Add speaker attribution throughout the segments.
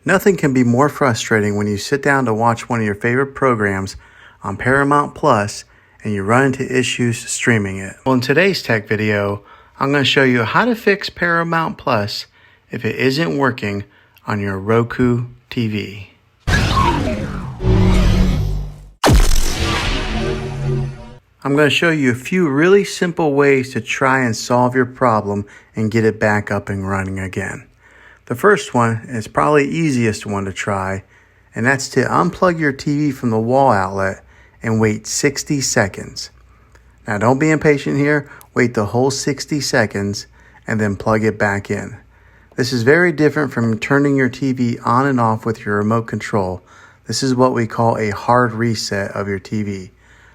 Speaker 1: Nothing can be more frustrating when you sit down to watch one of your favorite programs on Paramount Plus and you run into issues streaming it. Well, in today's tech video, I'm going to show you how to fix Paramount Plus if it isn't working on your Roku TV. I'm going to show you a few really simple ways to try and solve your problem and get it back up and running again. The first one is probably the easiest one to try, and that's to unplug your TV from the wall outlet and wait 60 seconds. Now don't be impatient here, wait the whole 60 seconds and then plug it back in. This is very different from turning your TV on and off with your remote control. This is what we call a hard reset of your TV,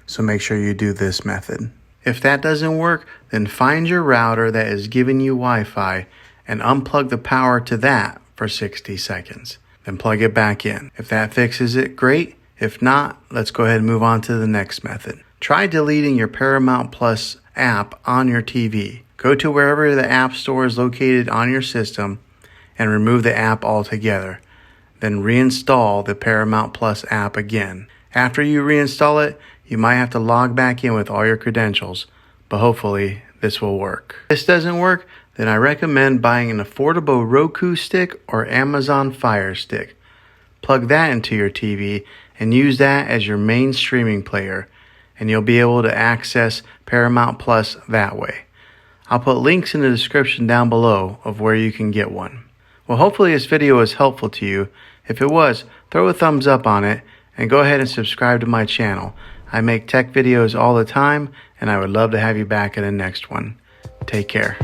Speaker 1: so make sure you do this method. If that doesn't work, then find your router that is giving you Wi-Fi and unplug the power to that for 60 seconds. Then plug it back in. If that fixes it, great. If not, let's go ahead and move on to the next method. Try deleting your Paramount Plus app on your TV. Go to wherever the app store is located on your system and remove the app altogether. Then reinstall the Paramount Plus app again. After you reinstall it, you might have to log back in with all your credentials, but hopefully this will work. If this doesn't work, then I recommend buying an affordable Roku stick or Amazon Fire Stick. Plug that into your TV and use that as your main streaming player, and you'll be able to access Paramount Plus that way. I'll put links in the description down below of where you can get one. Well, hopefully this video was helpful to you. If it was, throw a thumbs up on it and go ahead and subscribe to my channel. I make tech videos all the time, and I would love to have you back in the next one. Take care.